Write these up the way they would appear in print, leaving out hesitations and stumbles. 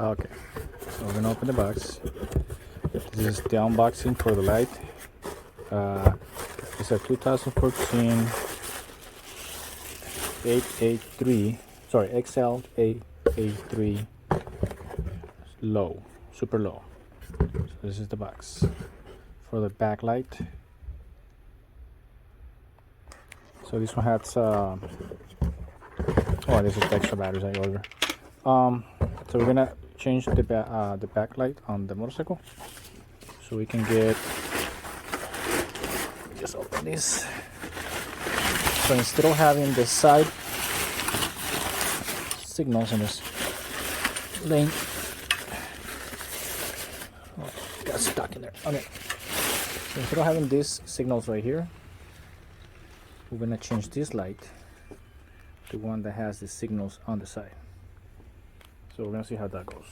Okay, so we're gonna open the box. This is the unboxing for the light. It's a 2014 XL883 super low. So this is the box for the backlight. So this one has this is extra batteries I ordered. So we're gonna change the backlight on the motorcycle, so we can get, just open this. So instead of having the side signals in this lane, got stuck in there. Okay, so instead of having these signals right here, we're gonna change this light to one that has the signals on the side. So we're gonna see how that goes.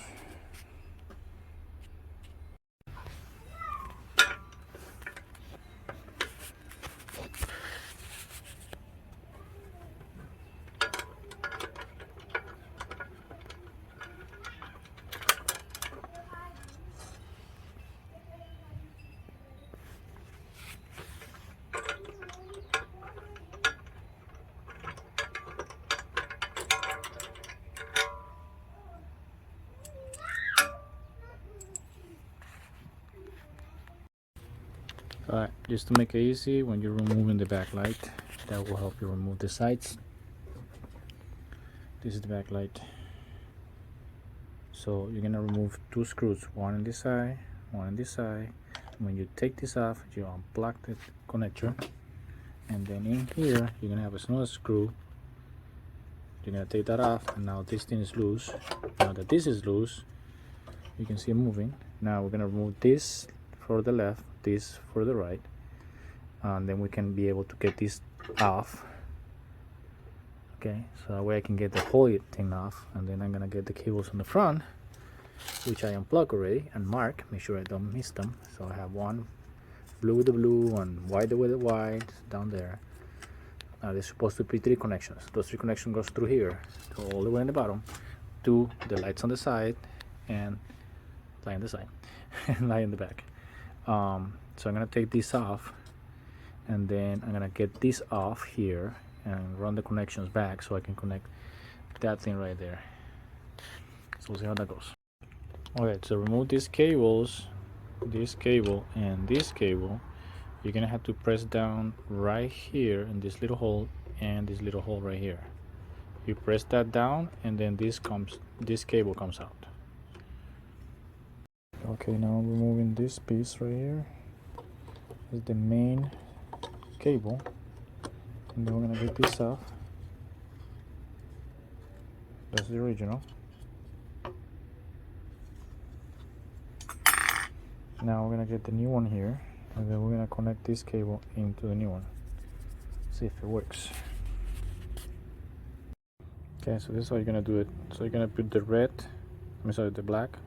Alright, just to make it easy, when you're removing the backlight, that will help you remove the sides. This is the backlight. So you're gonna remove two screws, one on this side, one on this side. When you take this off, you unplug the connector, and then in here you're gonna have another screw. You're gonna take that off, and now this thing is loose. Now that this is loose, you can see it moving. Now we're gonna remove this for the left, this for the right, and then we can be able to get this off. Okay, so that way I can get the whole thing off, and then I'm gonna get the cables on the front, which I unplug already and mark, make sure I don't miss them. So I have one blue with the blue and white with the white down there. Now there's supposed to be 3 connections. Those 3 connections goes through here, so all the way in the bottom to the lights on the side and light on the side and light in the back. So I'm gonna take this off, and then I'm gonna get this off here and run the connections back so I can connect that thing right there. So we'll see how that goes. Okay, so remove these cables, this cable and this cable. You're gonna have to press down right here in this little hole and this little hole right here. You press that down, and then this cable comes out. Okay, now I'm removing this piece right here. This is the main cable, and then we're gonna get this off. That's the original. Now we're gonna get the new one here, and then we're gonna connect this cable into the new one. See if it works. Okay, so this is how you're gonna do it. So you're gonna put the black,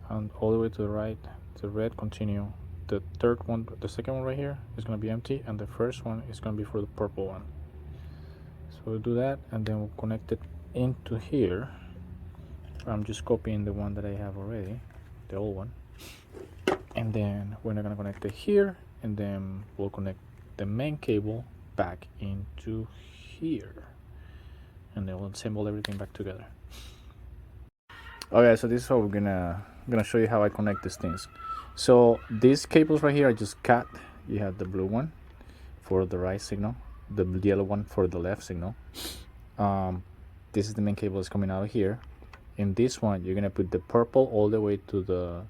and all the way to the right, the red continue. The second one right here is gonna be empty, and the first one is gonna be for the purple one. So we'll do that, and then we'll connect it into here. I'm just copying the one that I have already, the old one. And then we're not gonna connect it here, and then we'll connect the main cable back into here, and then we'll assemble everything back together. Okay, so this is how I'm gonna show you how I connect these things. So these cables right here I just cut. You have the blue one for the right signal, the yellow one for the left signal. This is the main cable that's coming out of here. In this one you're gonna put the purple all the way to the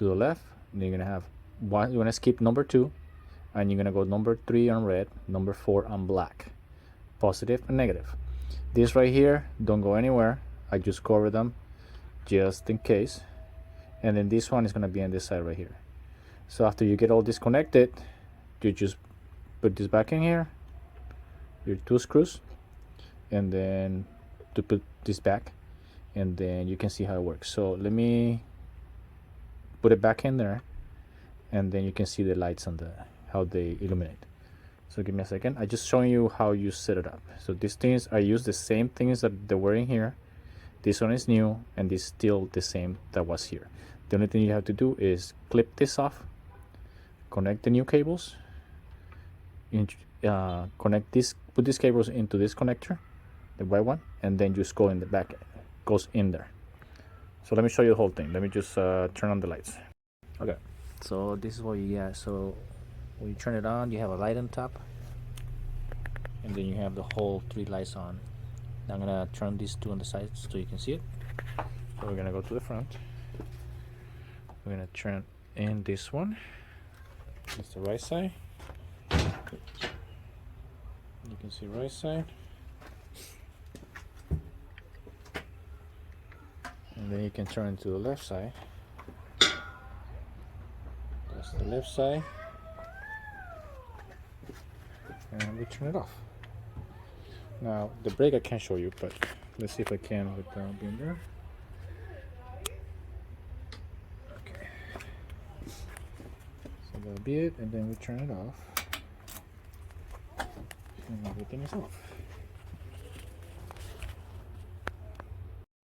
left, and you're gonna have one. You're gonna skip number 2, and you're gonna go number 3 on red, number 4 on black, positive and negative. This right here, don't go anywhere. I just cover them just in case. And then this one is gonna be on this side right here. So after you get all this connected, you just put this back in here, your 2 screws, and then to put this back, and then you can see how it works. So let me put it back in there, and then you can see the lights on how they illuminate. So give me a second. I just showing you how you set it up. So these things, I use the same things that they were in here, This one is new, and this is still the same that was here. The only thing you have to do is clip this off, connect the new cables, connect this, put these cables into this connector, the white one, and then just go in the back, goes in there. So let me show you the whole thing. Let me just turn on the lights. Okay, so this is what you get. So when you turn it on, you have a light on top, and then you have the whole 3 lights on. Now I'm gonna turn these 2 on the sides so you can see it. So we're gonna go to the front. We're gonna turn in this one. It's the right side. You can see right side. And then you can turn to the left side. That's the left side. And we turn it off. Now the brake I can't show you, but let's see if I can without being there. Okay. So that'll be it, and then we turn it off. And everything is off.